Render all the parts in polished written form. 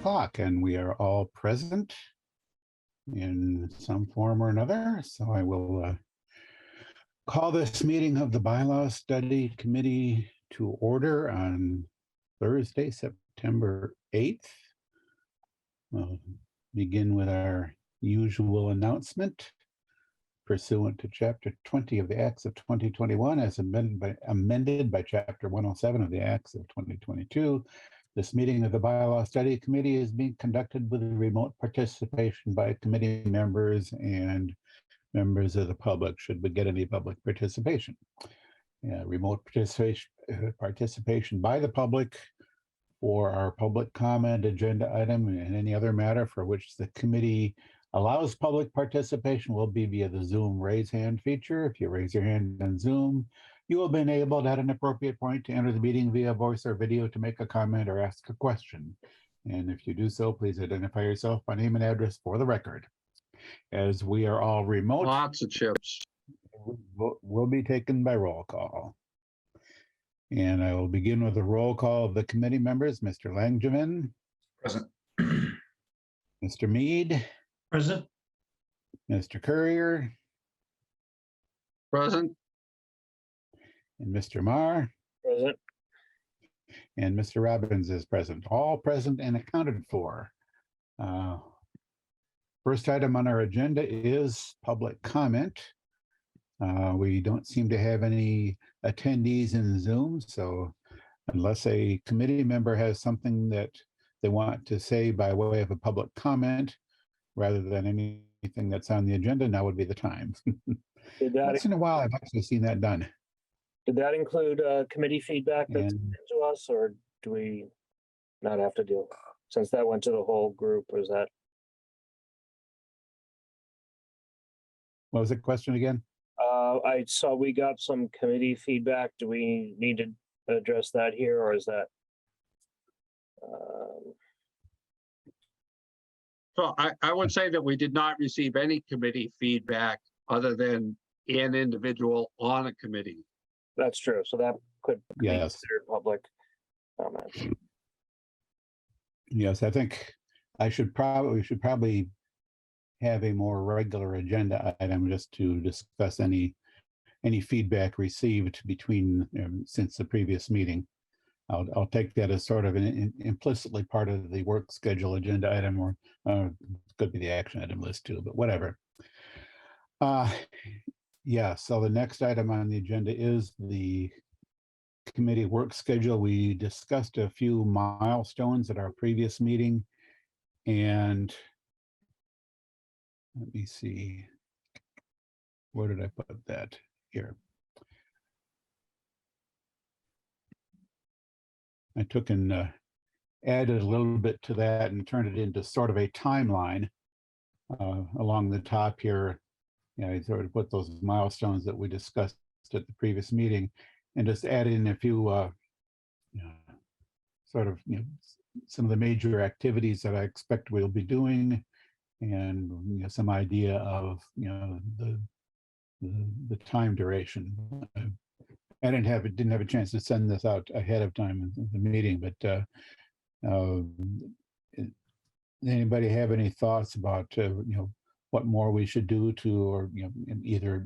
o'clock, and we are all present in some form or another. So I will call this meeting of the Bylaw Study Committee to order on Thursday, September 8th. We'll begin with our usual announcement. Pursuant to Chapter 20 of the Acts of 2021, as amended by Chapter 107 of the Acts of 2022, this meeting of the Bylaw Study Committee is being conducted with remote participation by committee members and members of the public, should we get any public participation. Remote participation by the public for our public comment agenda item and any other matter for which the committee allows public participation will be via the Zoom raise hand feature. If you raise your hand on Zoom, you will be enabled at an appropriate point to enter the meeting via voice or video to make a comment or ask a question. And if you do so, please identify yourself by name and address for the record. As we are all remote, Lots of chips. will be taken by roll call. And I will begin with a roll call of the committee members. Mr. Langevin. Present. Mr. Mead. Present. Mr. Courier. Present. And Mr. Marr. Present. And Mr. Robbins is present. All present and accounted for. First item on our agenda is public comment. We don't seem to have any attendees in Zoom, so unless a committee member has something that they want to say by way of a public comment, rather than anything that's on the agenda, now would be the time. Once in a while, I've actually seen that done. Did that include committee feedback that's to us, or do we not have to deal? Since that went to the whole group, was that? What was the question again? I saw we got some committee feedback. Do we need to address that here, or is that? So I would say that we did not receive any committee feedback other than an individual on a committee. That's true. So that could be Yes. considered public comment. Yes, I think we should probably have a more regular agenda item just to discuss any feedback received between since the previous meeting. I'll take that as sort of an implicitly part of the work schedule agenda item, or could be the action item list too, but whatever. Yeah, so the next item on the agenda is the committee work schedule. We discussed a few milestones at our previous meeting, and let me see, where did I put that? Here. I took and added a little bit to that and turned it into sort of a timeline along the top here. I sort of put those milestones that we discussed at the previous meeting and just added in a few some of the major activities that I expect we'll be doing, and some idea of the time duration. I didn't have a chance to send this out ahead of time in the meeting, but anybody have any thoughts about what more we should do to, or either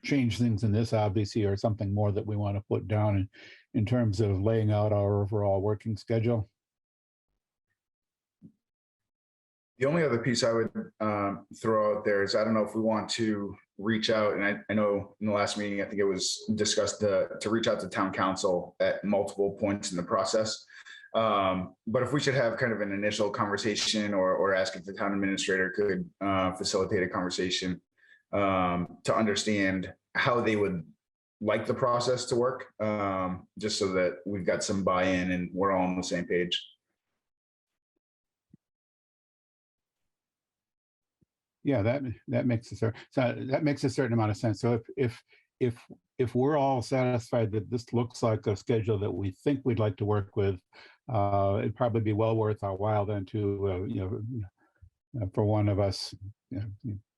change things in this obviously, or something more that we want to put down in terms of laying out our overall working schedule? The only other piece I would throw out there is, I don't know if we want to reach out, and I know in the last meeting, I think it was discussed to reach out to town council at multiple points in the process. But if we should have kind of an initial conversation, or ask if the town administrator could facilitate a conversation to understand how they would like the process to work, just so that we've got some buy-in and we're all on the same page. Yeah, that makes a certain amount of sense. So if we're all satisfied that this looks like a schedule that we think we'd like to work with, it'd probably be well worth our while then to for one of us,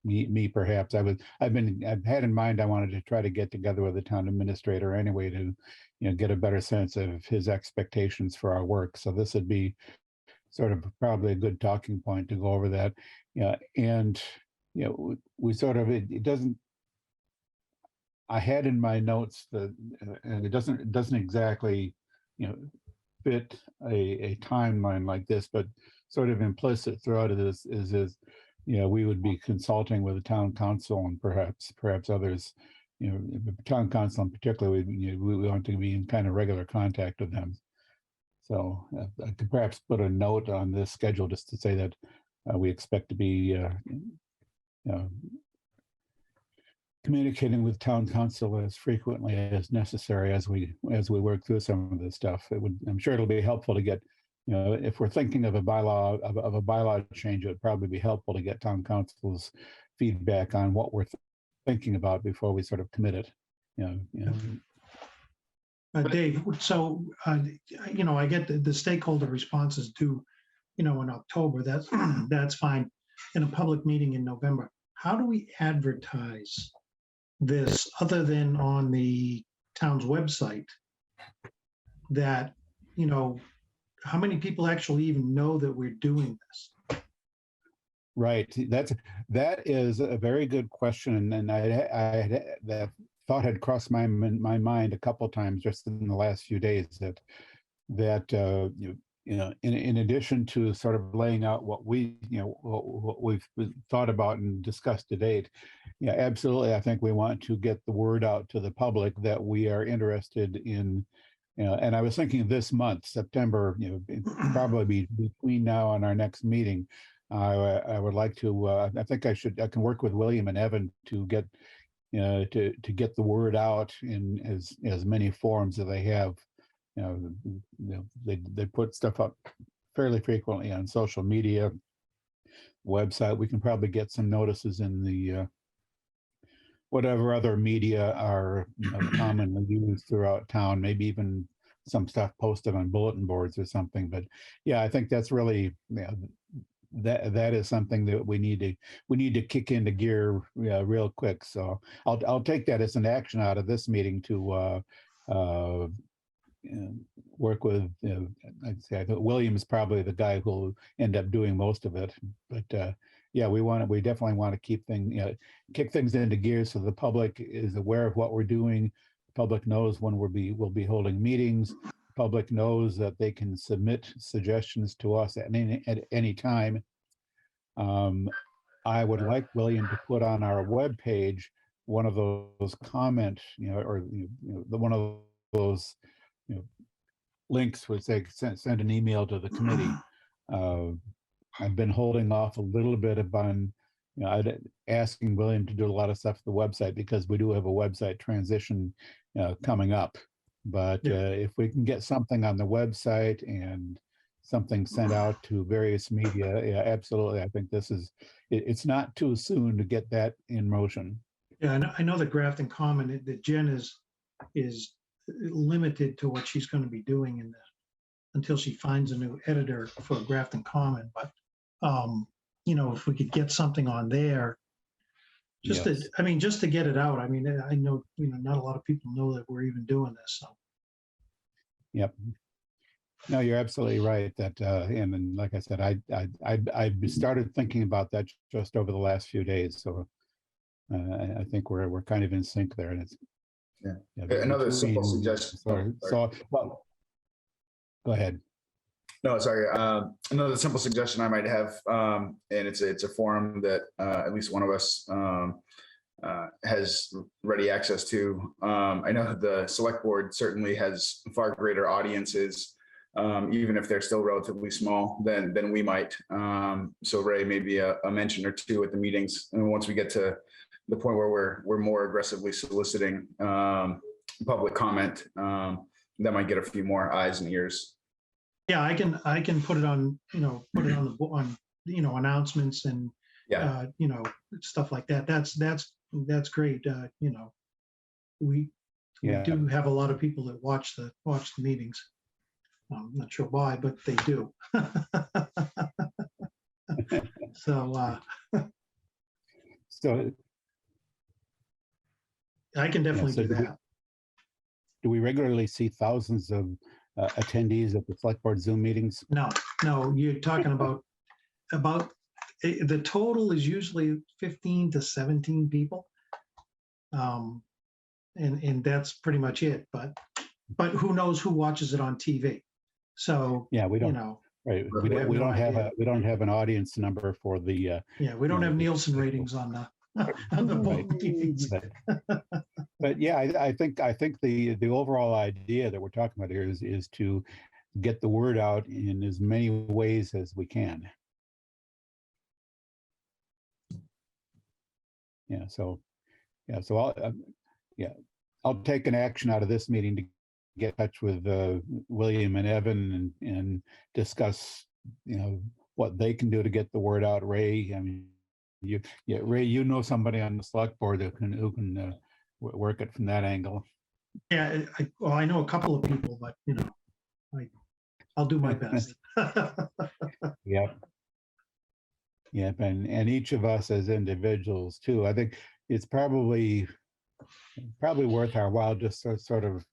me perhaps. I've had in mind I wanted to try to get together with the town administrator anyway to get a better sense of his expectations for our work. So this would be sort of probably a good talking point to go over that. Yeah, and we sort of it doesn't. I had in my notes that, and it doesn't exactly, fit a timeline like this, but sort of implicit throughout of this is we would be consulting with the town council and perhaps others, the town council in particular. We want to be in kind of regular contact with them. So I could perhaps put a note on this schedule just to say that we expect to be communicating with town council as frequently as necessary as we work through some of this stuff. I'm sure it'll be helpful to get, if we're thinking of a bylaw change, it would probably be helpful to get town council's feedback on what we're thinking about before we sort of commit it. Dave, so, I get the stakeholder responses due, in October. That's fine. In a public meeting in November, how do we advertise this other than on the town's website? That, how many people actually even know that we're doing this? Right. That is a very good question, and that thought had crossed my mind a couple of times just in the last few days. In addition to sort of laying out what we've thought about and discussed to date, absolutely, I think we want to get the word out to the public that we are interested in. And I was thinking this month, September, probably be between now and our next meeting. I would like to. I think I can work with William and Evan to get to get the word out in as many forums as they have. They put stuff up fairly frequently on social media, website. We can probably get some notices in the whatever other media are commonly used throughout town, maybe even some stuff posted on bulletin boards or something. But yeah, I think that's really that is something that we need to kick into gear real quick. So I'll take that as an action out of this meeting to work with. I'd say I think William is probably the guy who'll end up doing most of it. But yeah, we definitely want to kick things into gear so the public is aware of what we're doing. The public knows when we'll be holding meetings. The public knows that they can submit suggestions to us at any time. I would like William to put on our webpage one of those comment, one of those links which they send an email to the committee. I've been holding off a little bit on, asking William to do a lot of stuff to the website because we do have a website transition coming up. But if we can get something on the website and something sent out to various media, yeah, absolutely. I think it's not too soon to get that in motion. Yeah, I know the Grafton Common, that Jen is limited to what she's going to be doing in this until she finds a new editor for Grafton Common. But if we could get something on there, just to get it out. I mean, I know not a lot of people know that we're even doing this. So. Yep. No, you're absolutely right. That and then, like I said, I started thinking about that just over the last few days. So I think we're kind of in sync there, and it's another simple suggestion. Well, go ahead. No, sorry. Another simple suggestion I might have, and it's a forum that at least one of us has ready access to. I know the select board certainly has far greater audiences, even if they're still relatively small than we might. So Ray, maybe a mention or two at the meetings, and once we get to the point where we're more aggressively soliciting public comment, that might get a few more eyes and ears. Yeah, I can put it on, on announcements and stuff like that. That's great. We do have a lot of people that watch the meetings. I'm not sure why, but they do. So I can definitely do that. Do we regularly see thousands of attendees at the select board Zoom meetings? No, you're talking about the total is usually 15 to 17 people. And that's pretty much it, but who knows who watches it on TV? So, Yeah, we you don't, know, right, we have we no don't have idea. we don't have an audience number for the, yeah, we don't No, have we- Nielsen ratings on the on the Right. both TVs. but yeah, I think the overall idea that we're talking about here is to get the word out in as many ways as we can. Yeah, so I'll take an action out of this meeting to get in touch with William and Evan and discuss, what they can do to get the word out. Ray, I mean, Ray, somebody on the select board who can work it from that angle. Yeah, I know a couple of people, but I'll do my best. Yep. Yep, and each of us as individuals too. I think it's probably worth our while just sort of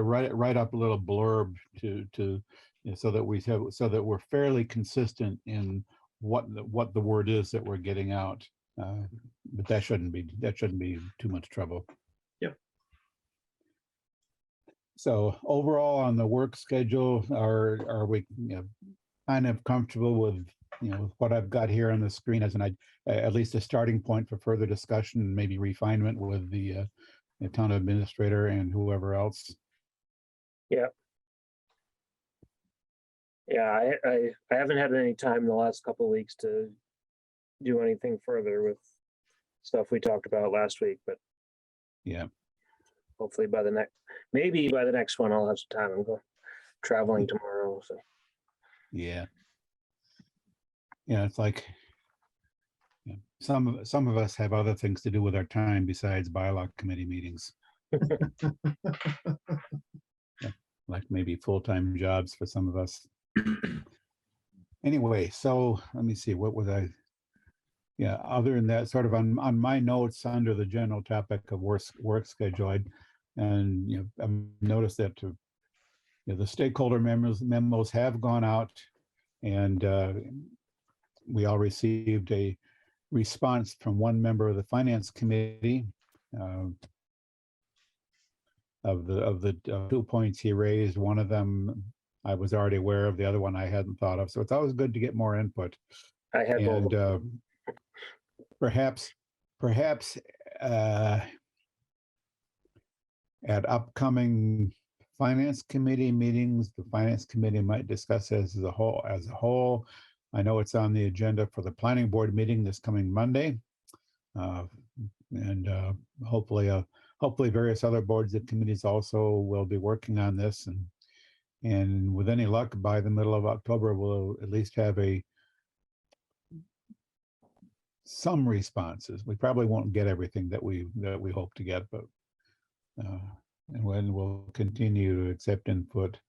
write up a little blurb to so that we're fairly consistent in what the word is that we're getting out. But that shouldn't be too much trouble. Yep. So overall on the work schedule, are we kind of comfortable with what I've got here on the screen as at least a starting point for further discussion and maybe refinement with the town administrator and whoever else? Yeah, I haven't had any time in the last couple of weeks to do anything further with stuff we talked about last week, but Yeah. hopefully maybe by the next one, I'll have some time. I'm going traveling tomorrow, so. Yeah. Yeah, it's like some of us have other things to do with our time besides bylaw committee meetings. Like maybe full-time jobs for some of us. Anyway, so let me see, what was I? Yeah, other than that, sort of on my notes under the general topic of work schedule, I've noticed that the stakeholder memos have gone out, and we all received a response from one member of the finance committee of the 2 points he raised. One of them I was already aware of, the other one I hadn't thought of. So it's always good to get more input. I had both. And perhaps at upcoming finance committee meetings, the finance committee might discuss this as a whole. I know it's on the agenda for the planning board meeting this coming Monday. And hopefully various other boards and committees also will be working on this. And with any luck, by the middle of October, we'll at least have some responses. We probably won't get everything that we hope to get, but and when we'll continue to accept input.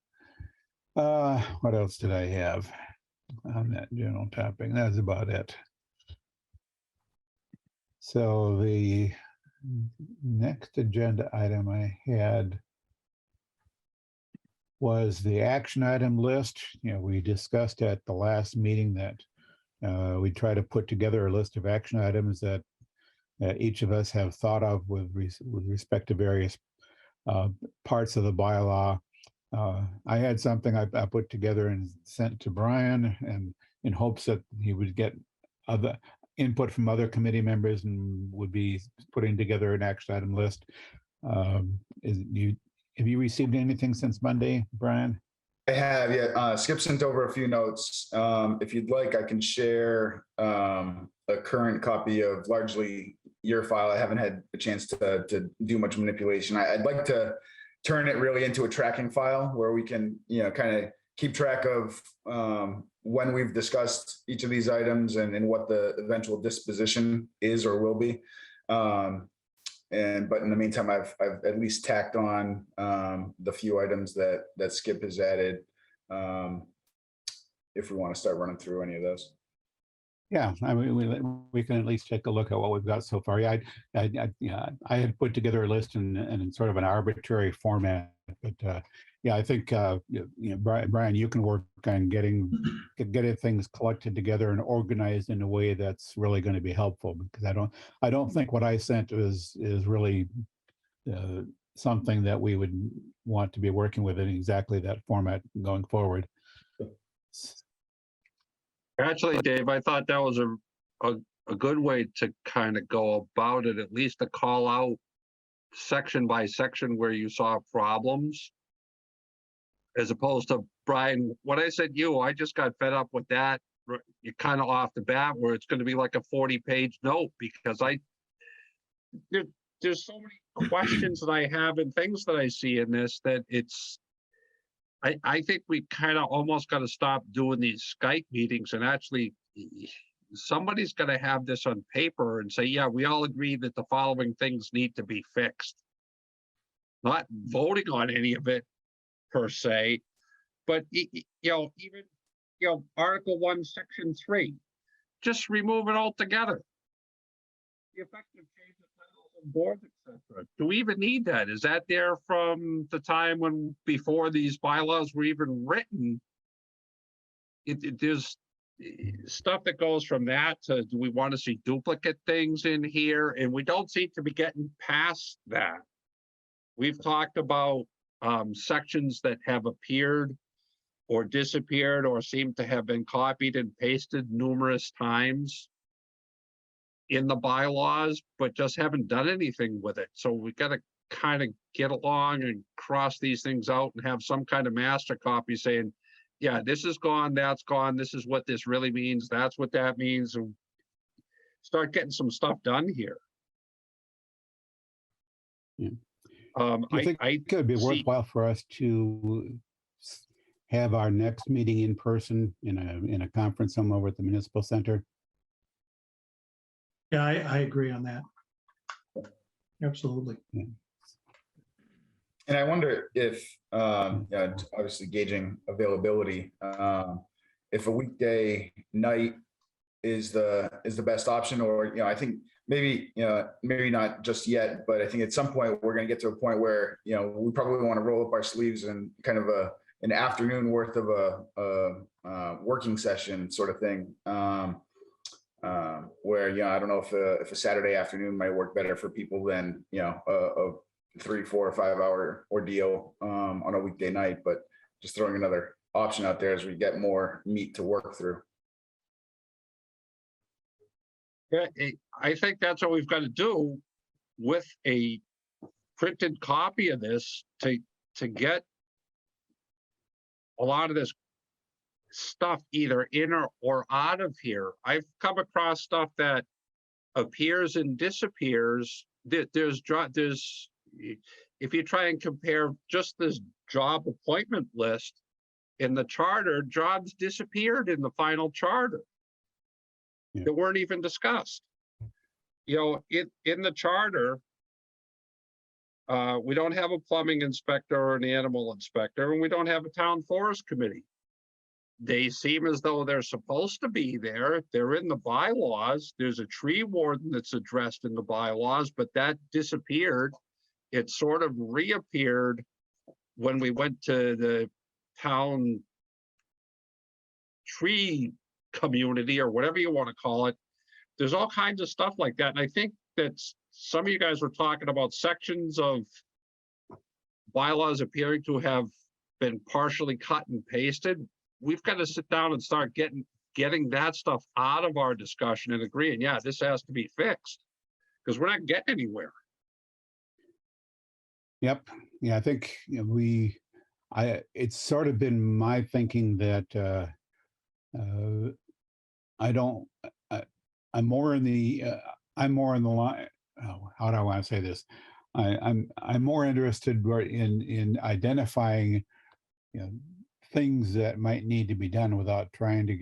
What else did I have on that general topic? That's about it. So the next agenda item I had was the action item list. We discussed at the last meeting that we try to put together a list of action items that each of us have thought of with respect to various parts of the bylaw. I had something I put together and sent to Brian, and in hopes that he would get other input from other committee members and would be putting together an action item list. Have you received anything since Monday, Brian? I have, yeah. Skip sent over a few notes. If you'd like, I can share a current copy of largely your file. I haven't had a chance to do much manipulation. I'd like to turn it really into a tracking file where we can, kind of keep track of when we've discussed each of these items and what the eventual disposition is or will be. But in the meantime, I've at least tacked on the few items that Skip has added, if we want to start running through any of those. Yeah, I mean, we can at least take a look at what we've got so far. Yeah, yeah, I had put together a list in sort of an arbitrary format, but yeah, I think Brian, you can work on getting things collected together and organized in a way that's really going to be helpful, because I don't think what I sent is really uh, something that we would want to be working with in exactly that format going forward. Actually, Dave, I thought that was a good way to kind of go about it, at least to call out section by section where you saw problems. As opposed to, Brian, what I said I just got fed up with that. You kind of off the bat where it's going to be like a 40-page note, because there's so many questions that I have and things that I see in this that I think we kind of almost got to stop doing these Skype meetings and actually somebody's got to have this on paper and say, yeah, we all agree that the following things need to be fixed. Not voting on any of it per se, but even Article 1, Section 3, just remove it altogether. The effective change of titles and boards, etc. Do we even need that? Is that there from the time when before these bylaws were even written? There's stuff that goes from that to, do we want to see duplicate things in here? And we don't seem to be getting past that. We've talked about sections that have appeared or disappeared or seem to have been copied and pasted numerous times in the bylaws, but just haven't done anything with it. So we got to kind of get along and cross these things out and have some kind of master copy saying, yeah, this is gone, that's gone, this is what this really means, that's what that means, and start getting some stuff done here. Yeah. I think it would be worthwhile for us to have our next meeting in person in a conference room over at the municipal center. Yeah, I agree on that. Absolutely. Yeah. And I wonder if, obviously gauging availability, if a weekday night is the best option, or, I think maybe not just yet, but I think at some point we're going to get to a point where, we probably want to roll up our sleeves and kind of an afternoon worth of a working session sort of thing. Where, I don't know if a Saturday afternoon might work better for people than, a 3, 4, or 5 hour ordeal on a weekday night, but just throwing another option out there as we get more meat to work through. Yeah, I think that's what we've got to do with a printed copy of this to get a lot of this stuff either in or out of here. I've come across stuff that appears and disappears. There's if you try and compare just this job appointment list in the charter, jobs disappeared in the final charter. Yeah. That weren't even discussed. In the charter, we don't have a plumbing inspector or an animal inspector, and we don't have a town forest committee. They seem as though they're supposed to be there. They're in the bylaws. There's a tree warden that's addressed in the bylaws, but that disappeared. It sort of reappeared when we went to the town tree community, or whatever you want to call it. There's all kinds of stuff like that. And I think that some of you guys were talking about sections of bylaws appearing to have been partially cut and pasted. We've got to sit down and start getting that stuff out of our discussion and agreeing, yeah, this has to be fixed, because we're not getting anywhere. Yep. Yeah, I think it's sort of been my thinking that I'm more in the line. Oh, how do I want to say this? I'm more interested in identifying, things that might need to be done without trying to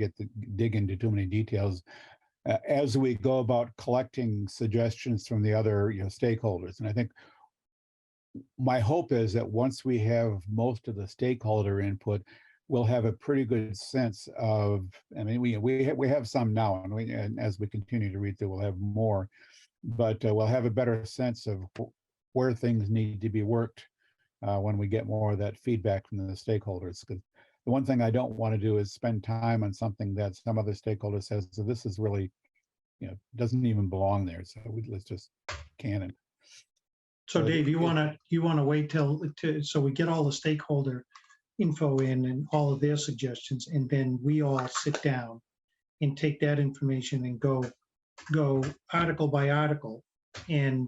dig into too many details as we go about collecting suggestions from the other stakeholders. And I think my hope is that once we have most of the stakeholder input, we'll have a pretty good sense of, I mean, we have some now, and as we continue to read through, we'll have more, but we'll have a better sense of where things need to be worked when we get more of that feedback from the stakeholders. Because the one thing I don't want to do is spend time on something that some other stakeholder says, so this is really, doesn't even belong there. So let's just can it. So Dave, you want to wait so we get all the stakeholder info in and all of their suggestions, and then we all sit down and take that information and go article by article and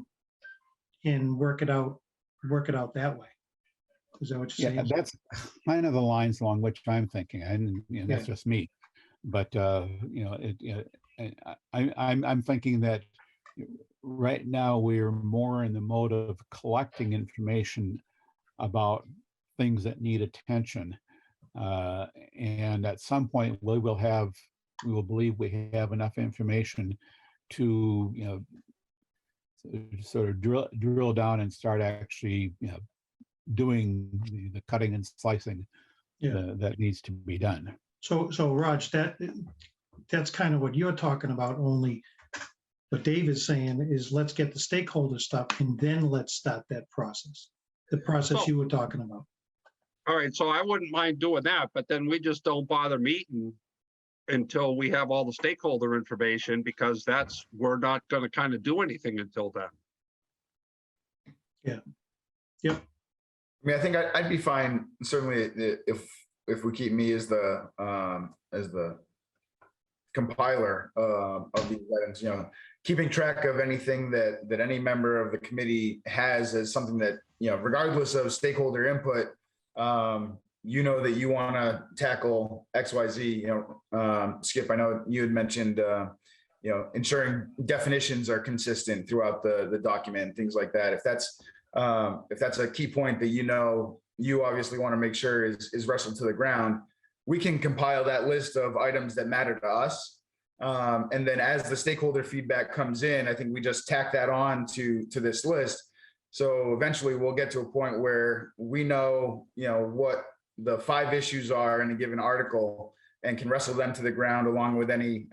work it out that way. Is that what you're saying? That's kind of the lines along which I'm thinking, and that's just me. But I'm thinking that right now we're more in the mode of collecting information about things that need attention, and at some point we will believe we have enough information to sort of drill down and start actually doing the cutting and slicing that needs to be done. So Raj, that's kind of what you're talking about. Only what Dave is saying is let's get the stakeholder stuff and then let's start that process. The process you were talking about. All right, so I wouldn't mind doing that, but then we just don't bother meeting until we have all the stakeholder information, because we're not going to kind of do anything until then. Yeah. Yep. I mean, I think I'd be fine, certainly, if we keep me as the compiler of these items, keeping track of anything that any member of the committee has as something that, regardless of stakeholder input, that you want to tackle XYZ. Skip, I know you had mentioned, ensuring definitions are consistent throughout the document, things like that. If that's a key point that you obviously want to make sure is wrestled to the ground, we can compile that list of items that matter to us. And then as the stakeholder feedback comes in, I think we just tack that on to this list. So eventually we'll get to a point where we know, what the 5 issues are in a given article and can wrestle them to the ground along with any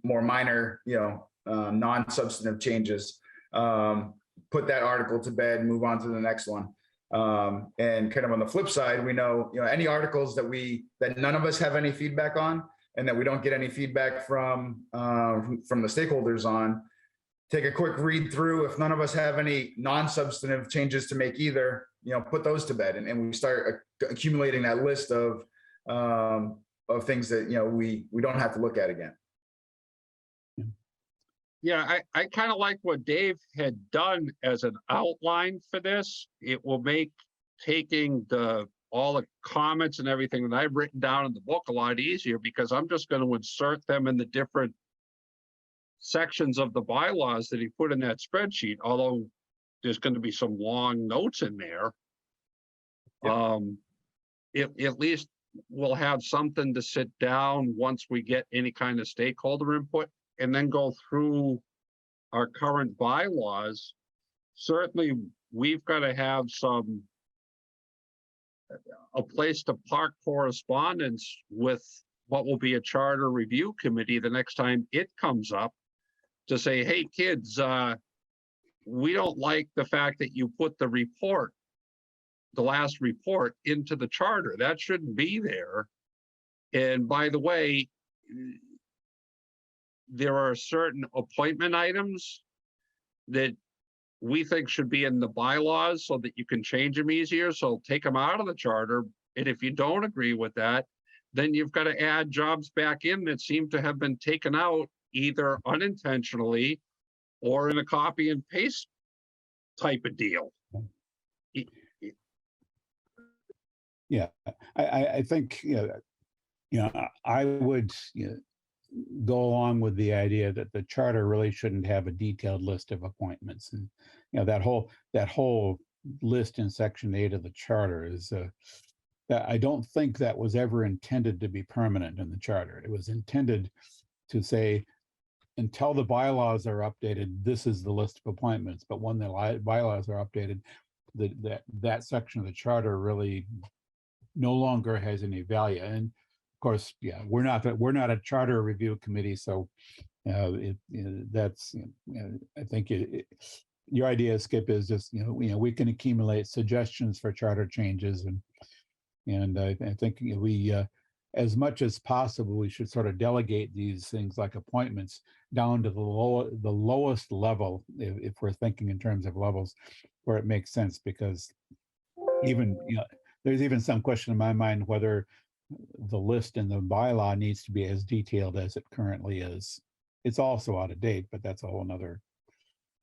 more minor, non-substantive changes. Put that article to bed, move on to the next one. And kind of on the flip side, we know, any articles that none of us have any feedback on and that we don't get any feedback from the stakeholders on, take a quick read through. If none of us have any non-substantive changes to make either, put those to bed, and we start accumulating that list of things that, we don't have to look at again. Yeah, I kind of like what Dave had done as an outline for this. It will make taking all the comments and everything that I've written down in the book a lot easier, because I'm just going to insert them in the different sections of the bylaws that he put in that spreadsheet, although there's going to be some long notes in there. Yep. At least we'll have something to sit down once we get any kind of stakeholder input, and then go through our current bylaws. Certainly, we've got to have a place to park correspondence with what will be a charter review committee the next time it comes up, to say, hey, kids, we don't like the fact that you put the last report into the charter. That shouldn't be there. And by the way, there are certain appointment items that we think should be in the bylaws so that you can change them easier. So take them out of the charter. And if you don't agree with that, then you've got to add jobs back in that seem to have been taken out either unintentionally or in a copy and paste type of deal. Yeah, I think, I would go along with the idea that the charter really shouldn't have a detailed list of appointments. And, that whole list in section 8 of the charter is, that I don't think that was ever intended to be permanent in the charter. It was intended to say, until the bylaws are updated, this is the list of appointments. But when the bylaws are updated, that section of the charter really no longer has any value. And of course, yeah, we're not a charter review committee, so that's I think your idea, Skip, is just we can accumulate suggestions for charter changes, and I think we as much as possible we should sort of delegate these things like appointments down to the lowest level if we're thinking in terms of levels where it makes sense, because even there's even some question in my mind whether the list in the bylaw needs to be as detailed as it currently is. It's also out of date, but that's a whole nother,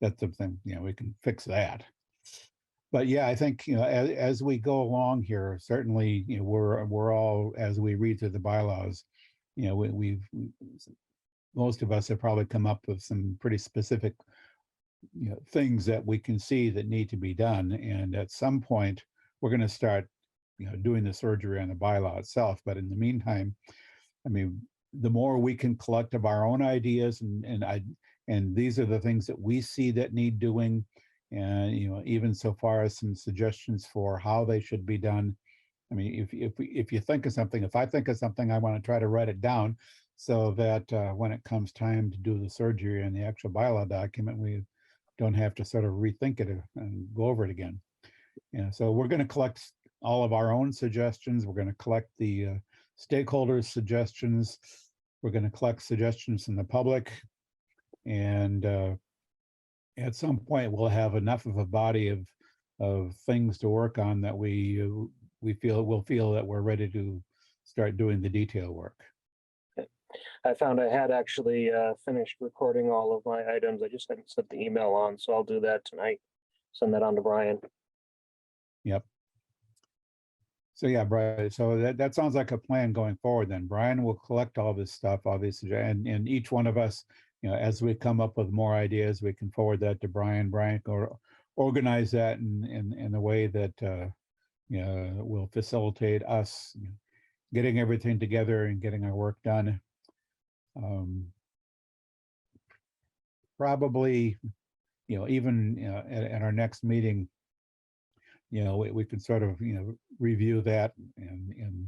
that's something, we can fix that. But yeah, I think, as we go along here, certainly, we're all, as we read through the bylaws, we've most of us have probably come up with some pretty specific, things that we can see that need to be done. And at some point, we're going to start, doing the surgery on the bylaw itself. But in the meantime, I mean, the more we can collect of our own ideas, and these are the things that we see that need doing, and even so far as some suggestions for how they should be done. I mean, if you think of something, if I think of something, I want to try to write it down so that when it comes time to do the surgery and the actual bylaw document, we don't have to sort of rethink it and go over it again. So we're going to collect all of our own suggestions. We're going to collect the stakeholders' suggestions. We're going to collect suggestions from the public, and at some point we'll have enough of a body of things to work on that we'll feel that we're ready to start doing the detail work. I found I had actually finished recording all of my items. I just hadn't sent the email on, so I'll do that tonight. Send that on to Brian. Yep. So yeah, Brian, so that sounds like a plan going forward then. Brian will collect all this stuff, obviously, and each one of us, as we come up with more ideas, we can forward that to Brian. Brian can organize that in a way that will facilitate us getting everything together and getting our work done. Probably, even at our next meeting, we could sort of review that and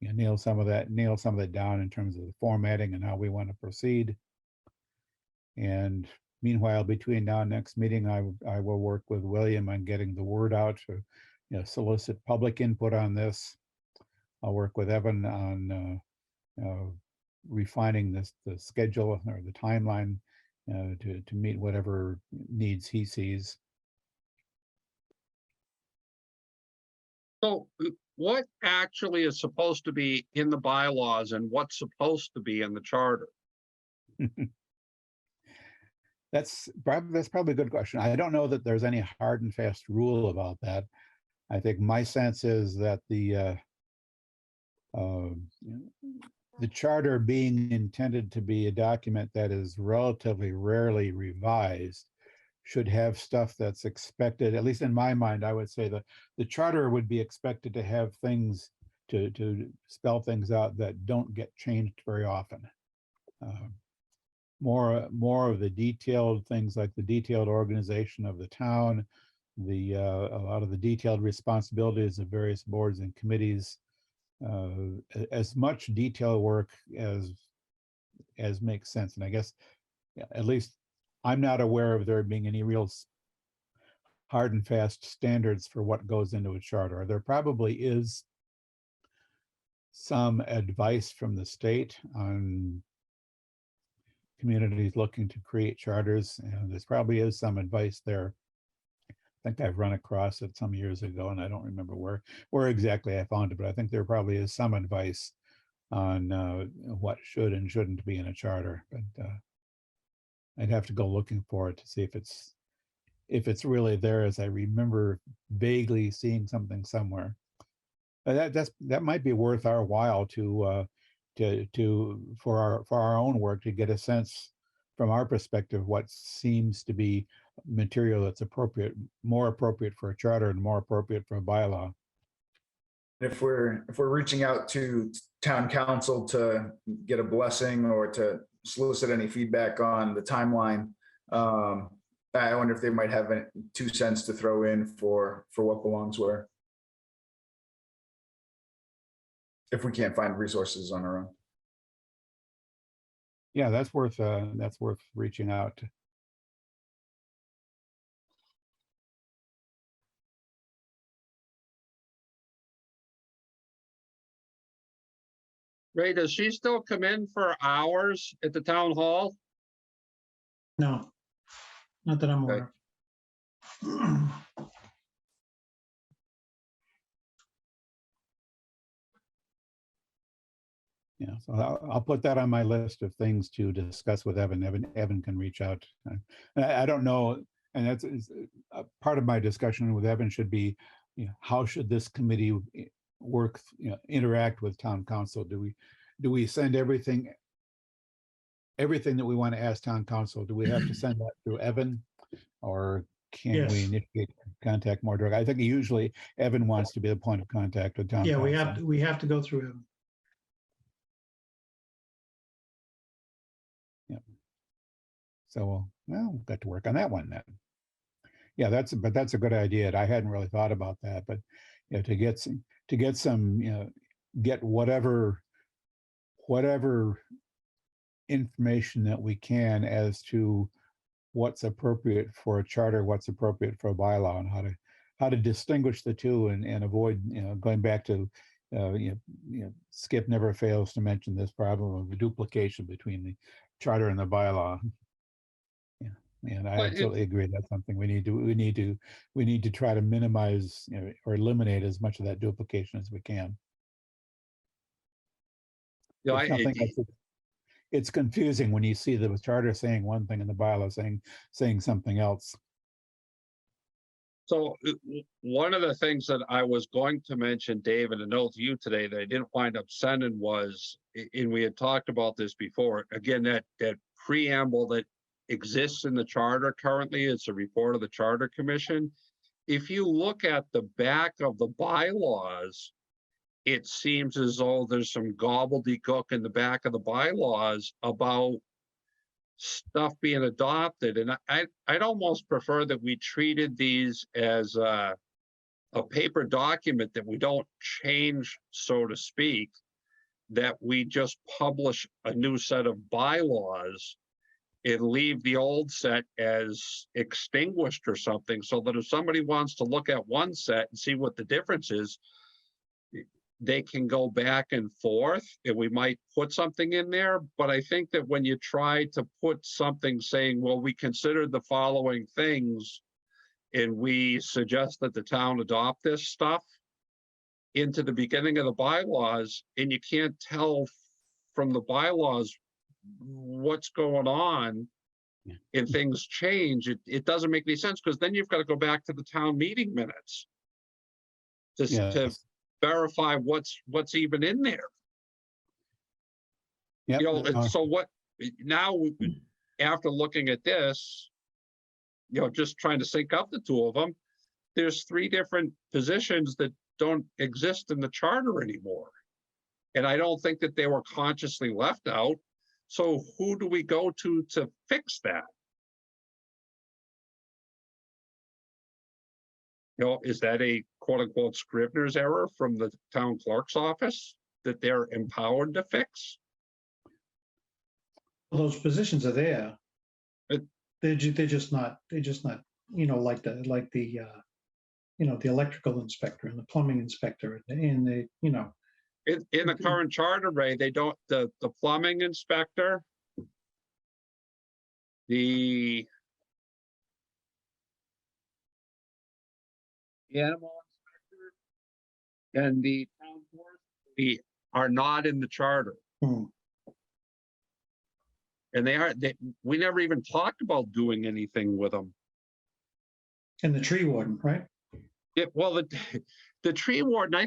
nail some of that down in terms of the formatting and how we want to proceed. And meanwhile, between now and next meeting, I will work with William on getting the word out to solicit public input on this. I'll work with Evan on refining the schedule or the timeline to meet whatever needs he sees. So what actually is supposed to be in the bylaws and what's supposed to be in the charter? That's probably a good question. I don't know that there's any hard and fast rule about that. I think my sense is that the charter, being intended to be a document that is relatively rarely revised, should have stuff that's expected, at least in my mind. I would say that the charter would be expected to have things to spell things out that don't get changed very often. More of the detailed things, like the detailed organization of the town, a lot of the detailed responsibilities of various boards and committees, as much detail work as makes sense. And I guess, at least I'm not aware of there being any real hard and fast standards for what goes into a charter. There probably is some advice from the state on communities looking to create charters, and there probably is some advice there. I think I've run across it some years ago, and I don't remember where exactly I found it, but I think there probably is some advice on what should and shouldn't be in a charter. But I'd have to go looking for it to see if it's really there, as I remember vaguely seeing something somewhere. That might be worth our while for our own work, to get a sense from our perspective what seems to be material that's more appropriate for a charter and more appropriate for a bylaw. If we're reaching out to town council to get a blessing or to solicit any feedback on the timeline, I wonder if they might have 2 cents to throw in for what belongs where. if we can't find resources on our own. Yeah, that's worth reaching out. Ray, does she still come in for hours at the town hall? No, not that I'm aware of. Yeah, so I'll put that on my list of things to discuss with Evan. Evan can reach out. I don't know, and that's part of my discussion with Evan should be, how should this committee work, interact with town council? Do we send everything that we want to ask town council? Do we have to send that through Evan, or can we Yes. initiate contact more direct? I think usually Evan wants to be the point of contact with town Yeah, council. we have to go through him. So, well, we've got to work on that one then. Yeah, that's a good idea. I hadn't really thought about that, but to get some, get whatever information that we can as to what's appropriate for a charter, what's appropriate for a bylaw, and how to distinguish the two and avoid, going back to, Skip never fails to mention this problem of the duplication between the charter and the bylaw. And I But absolutely agree. That's something we need to try to minimize, or eliminate as much of that duplication as we can. If nothing else, it's confusing when you see the charter saying one thing and the bylaw saying something else. So one of the things that I was going to mention, Dave, and a note to you today that I didn't wind up sending was, and we had talked about this before, again, that preamble that exists in the charter currently, it's a report of the Charter Commission. If you look at the back of the bylaws, it seems as though there's some gobbledygook in the back of the bylaws about stuff being adopted. And I'd almost prefer that we treated these as a paper document that we don't change, so to speak, that we just publish a new set of bylaws and leave the old set as extinguished or something, so that if somebody wants to look at one set and see what the difference is, they can go back and forth, and we might put something in there. But I think that when you try to put something saying, well, we considered the following things, and we suggest that the town adopt this stuff into the beginning of the bylaws, and you can't tell from the bylaws what's going on, and things change, it doesn't make any sense, because then you've got to go back to the town meeting minutes to verify what's even in there. Yep. So what now, after looking at this, just trying to sync up the two of them, there's 3 different positions that don't exist in the charter anymore. And I don't think that they were consciously left out. So who do we go to fix that? Is that a quote unquote Scrivener's error from the town clerk's office that they're empowered to fix? Well, those positions are there. They're just not, like the electrical inspector and the plumbing inspector and the. In the current charter, Ray, they don't, the plumbing inspector, the animal inspector, and the town forester are not in the charter. And we never even talked about doing anything with them. And the tree warden, right? Yeah, well, the tree warden, I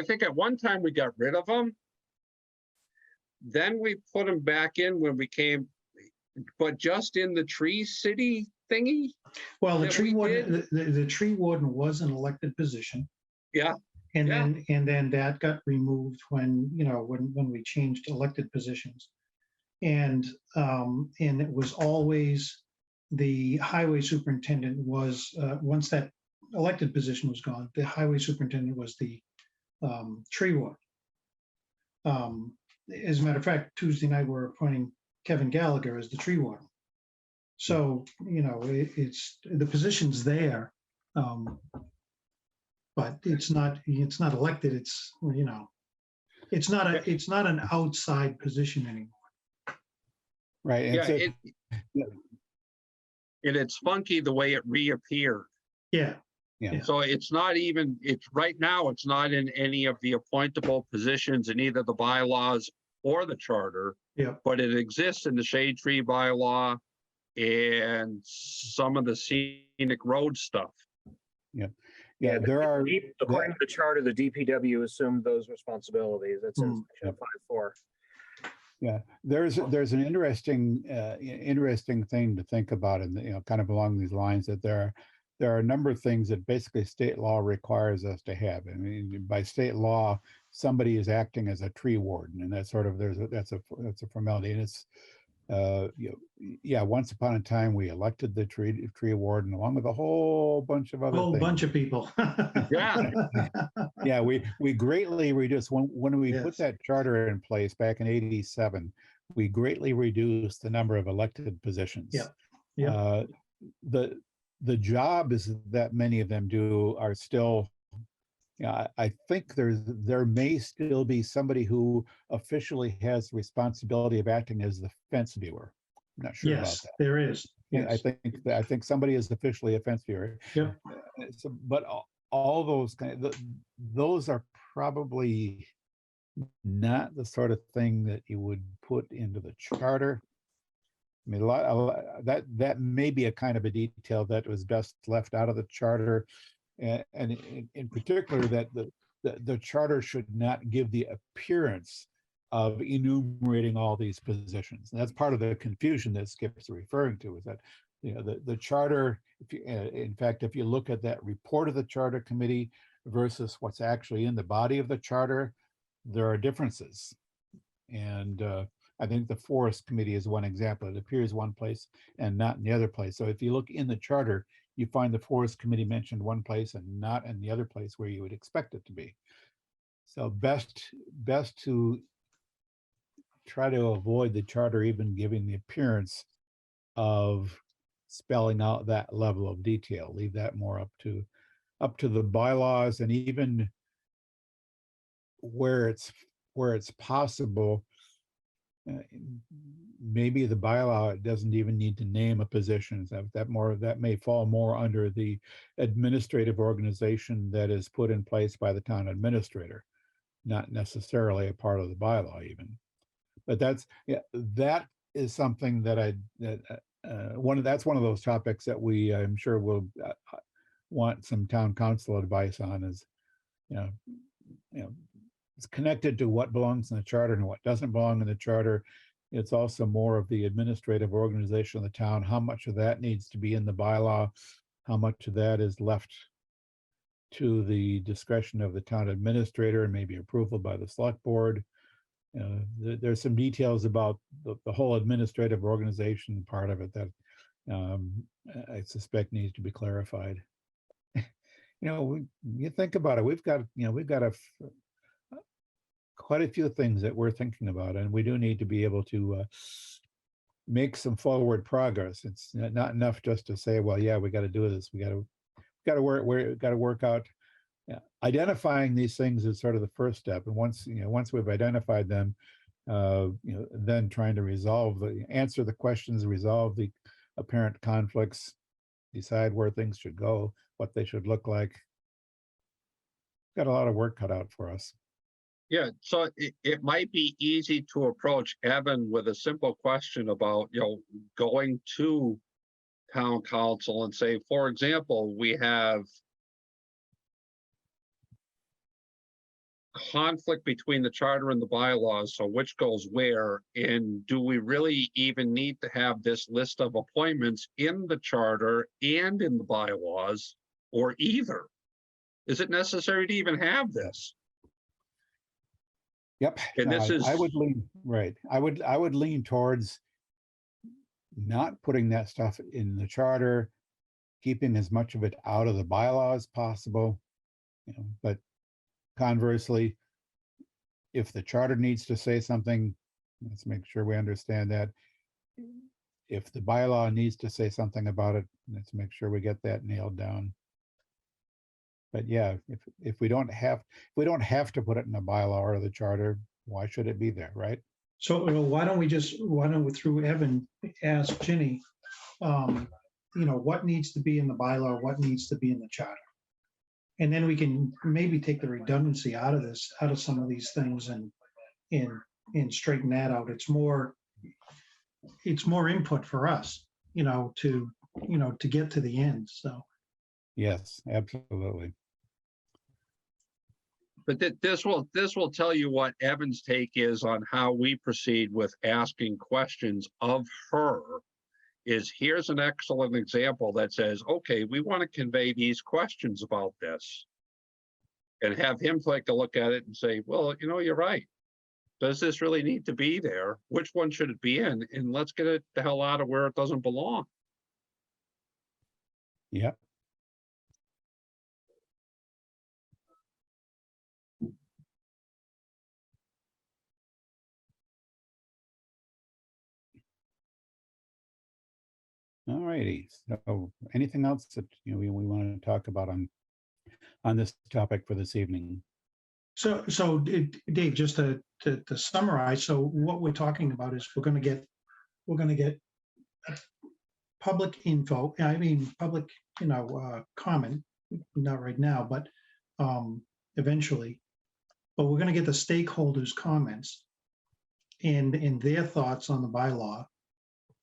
think at one time we got rid of them. Then we put them back in when we came, but just in the tree city thingy. Well, the tree warden, the tree warden was an elected position. Yeah. And then that got removed when we changed elected positions. And it was always the highway superintendent was, once that elected position was gone, the highway superintendent was the tree warden. As a matter of fact, Tuesday night, we're appointing Kevin Gallagher as the tree warden. So, it's, the position's there. But it's not elected. It's, it's not an outside position anymore. Right. And Yeah, so, and it's funky the way it reappeared. Yeah. Yeah. So it's not even, it's right now, it's not in any of the appointable positions in either the bylaws or the charter. Yeah. But it exists in the shade tree bylaw and some of the scenic road stuff. yeah, there are. According to the charter, the DPW assumed those responsibilities. That's in section 5.4. Yeah, there's an interesting thing to think about, and kind of along these lines, that there are a number of things that basically state law requires us to have. I mean, by state law, somebody is acting as a tree warden, and that's sort of that's a formality, and it's once upon a time we elected the tree warden along with a whole bunch of other A whole things. bunch of people. Yeah. Yeah, we greatly reduced when we put Yes. that charter in place back in '87. We greatly reduced the number of elected positions. Yeah. The jobs that many of them do are still. I think there may still be somebody who officially has the responsibility of acting as the fence viewer. I'm not sure about Yes, that. there is. Yeah, Yes. I think somebody is officially a fence viewer. Yep. But all those those are probably not the sort of thing that you would put into the charter. I mean, that may be a kind of a detail that was best left out of the charter, and in particular that the charter should not give the appearance of enumerating all these positions. And that's part of the confusion that Skip's referring to, is that the charter, in fact, if you look at that report of the charter committee versus what's actually in the body of the charter, there are differences. And I think the forest committee is one example. It appears one place and not in the other place. So if you look in the charter, you find the forest committee mentioned one place and not in the other place where you would expect it to be. So best to try to avoid the charter even giving the appearance of spelling out that level of detail. Leave that more up to the bylaws, and even where it's possible, maybe the bylaw doesn't even need to name a position. That may fall more under the administrative organization that is put in place by the town administrator, not necessarily a part of the bylaw even. But that is something that that's one of those topics that I'm sure will want some town council advice on, is it's connected to what belongs in the charter and what doesn't belong in the charter. It's also more of the administrative organization of the town. How much of that needs to be in the bylaw? How much of that is left to the discretion of the town administrator and maybe approval by the select board? There's some details about the whole administrative organization part of it that I suspect needs to be clarified. You think about it, we've got quite a few things that we're thinking about, and we do need to be able to make some forward progress. It's not enough just to say, well, yeah, we got to do this. We got to work out. Identifying these things is sort of the first step, and once we've identified them, then trying to answer the questions, resolve the apparent conflicts, decide where things should go, what they should look like. Got a lot of work cut out for us. Yeah, so it might be easy to approach Evan with a simple question about, going to town council and say, for example, we have conflict between the charter and the bylaws, so which goes where, and do we really even need to have this list of appointments in the charter and in the bylaws, or either? Is it necessary to even have this? Yep. And this is, I would lean towards not putting that stuff in the charter, keeping as much of it out of the bylaw as possible. But conversely, if the charter needs to say something, let's make sure we understand that. If the bylaw needs to say something about it, let's make sure we get that nailed down. But yeah, if we don't have to put it in the bylaw or the charter, why should it be there, right? So why don't we, through Evan, ask Ginny, what needs to be in the bylaw, what needs to be in the charter? And then we can maybe take the redundancy out of some of these things and straighten that out. It's more input for us, to get to the end, so. Yes, absolutely. But this will tell you what Evan's take is on how we proceed with asking questions of her. Is here's an excellent example that says, okay, we want to convey these questions about this. And have him take a look at it and say, well, you're right. Does this really need to be there? Which one should it be in? And let's get it the hell out of where it doesn't belong. Yep. All righty. So anything else that we want to talk about on this topic for this evening? So Dave, just to summarize, so what we're talking about is we're going to get public info. I mean, public, comment, not right now, but eventually. But we're going to get the stakeholders' comments and their thoughts on the bylaw,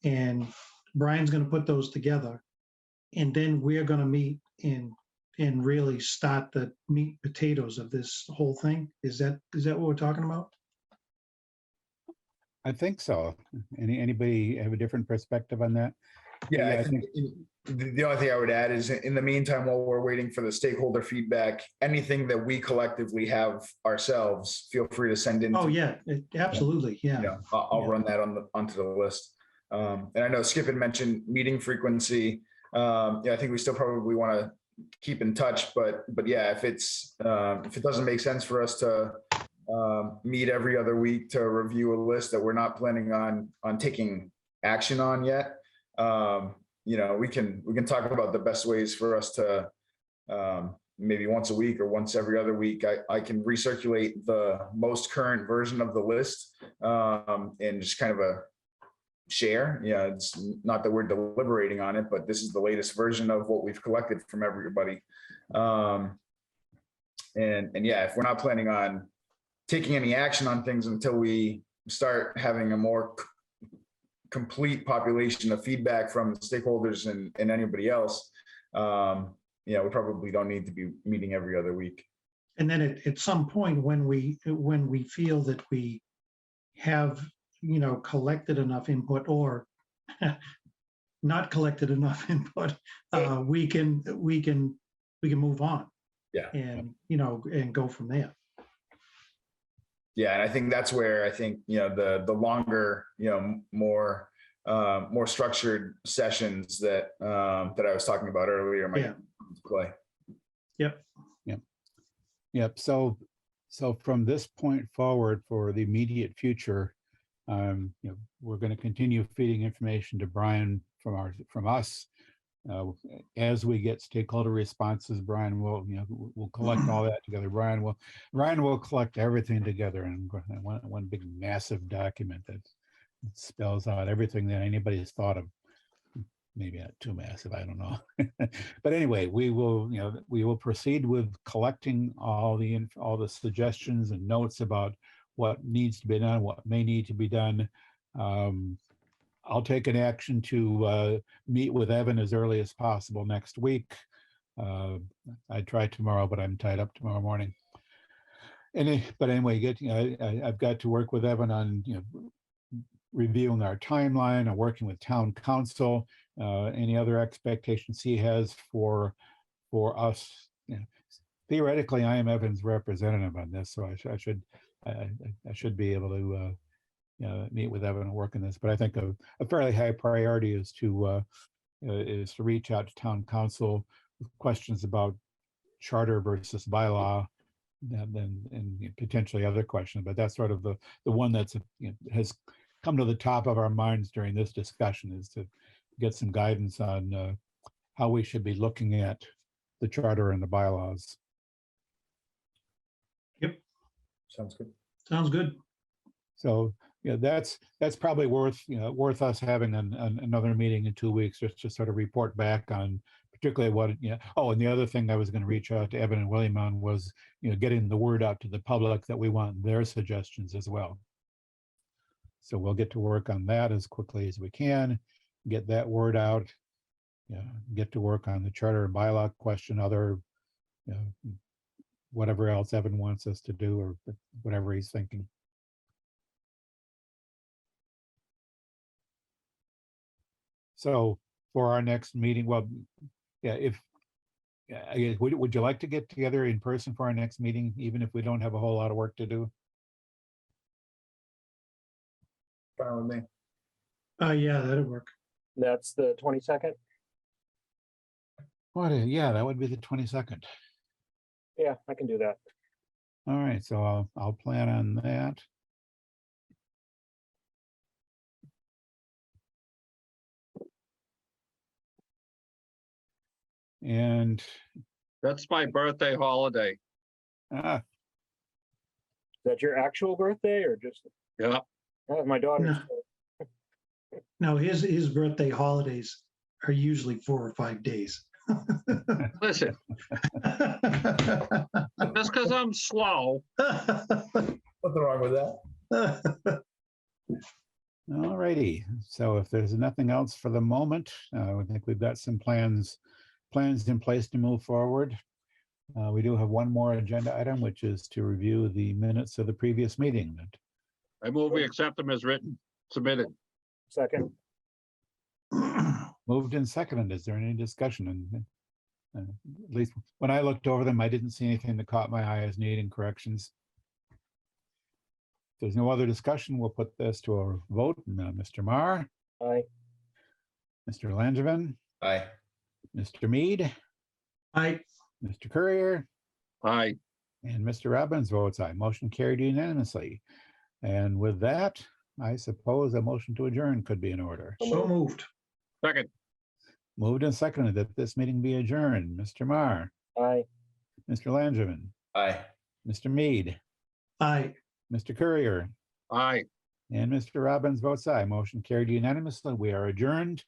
and Brian's going to put those together, and then we're going to meet and really start the meat and potatoes of this whole thing. Is that what we're talking about? I think so. Anybody have a different perspective on that? Yeah, Yeah, I think the only thing I would add is in the meantime, while we're waiting for the stakeholder feedback, anything that we collectively have ourselves, feel free to send in. Oh, yeah, absolutely. Yeah. I'll run that onto the list. And I know Skip had mentioned meeting frequency. I think we still probably want to keep in touch, but yeah, if it doesn't make sense for us to meet every other week to review a list that we're not planning on taking action on yet, we can talk about the best ways for us to maybe once a week or once every other week. I can recirculate the most current version of the list and just kind of a share. It's not that we're deliberating on it, but this is the latest version of what we've collected from everybody. And yeah, if we're not planning on taking any action on things until we start having a more complete population of feedback from stakeholders and anybody else, we probably don't need to be meeting every other week. And then at some point when we feel that we have collected enough input or not collected enough input, we can move on. Yeah. And and go from there. Yeah, and I think that's where I think the longer more structured sessions that I was talking about earlier might play. Yep. So from this point forward, for the immediate future, we're going to continue feeding information to Brian from us. As we get stakeholder responses, Brian will we'll collect all that together. Brian will collect everything together in one big massive document that spells out everything that anybody's thought of. Maybe not too massive, I don't know. But anyway, we will proceed with collecting all the suggestions and notes about what needs to be done, what may need to be done. I'll take an action to meet with Evan as early as possible next week. I try tomorrow, but I'm tied up tomorrow morning. But anyway, I've got to work with Evan on reviewing our timeline and working with town council. Any other expectations he has for us. Theoretically, I am Evan's representative on this, so I should be able to meet with Evan and work on this. But I think a fairly high priority is to reach out to town council with questions about charter versus bylaw, and potentially other questions, but that's sort of the one that's, has come to the top of our minds during this discussion, is to get some guidance on how we should be looking at the charter and the bylaws. Yep, Sounds good. sounds good. So, yeah, that's probably worth us having another meeting in 2 weeks, just to sort of report back on particularly what, oh, and the other thing I was going to reach out to Evan and William on was, getting the word out to the public that we want their suggestions as well. So we'll get to work on that as quickly as we can, get that word out, get to work on the charter and bylaw question, other, whatever else Evan wants us to do, or whatever he's thinking. So for our next meeting, well, yeah, would you like to get together in person for our next meeting, even if we don't have a whole lot of work to do? Fine with me. Yeah, that'll work. That's the 22nd. Yeah, that would be the 22nd. Yeah, I can do that. All right, so I'll plan on that. And That's my birthday holiday. ah, Is that your actual birthday or just Yeah, my daughter's? No, his birthday holidays are usually 4 or 5 days. listen, just because I'm slow. Nothing wrong with that. all righty. So if there's nothing else for the moment, I think we've got some plans in place to move forward. We do have one more agenda item, which is to review the minutes of the previous meeting. I move we accept them as written, submitted. Second. Moved and seconded. Is there any discussion? And at least when I looked over them, I didn't see anything that caught my eye as needing corrections. If there's no other discussion, we'll put this to a vote. Mr. Marr, Aye. Mr. Langevin, Aye. Mr. Mead, I, Mr. Courier, Aye. and Mr. Robbins votes aye. Motion carried unanimously. And with that, I suppose a motion to adjourn could be in order. so moved. Second. Moved and seconded that this meeting be adjourned. Mr. Marr, Aye. Mr. Langevin, Aye. Mr. Mead, I. Mr. Courier, Aye. and Mr. Robbins votes aye. Motion carried unanimously. We are adjourned.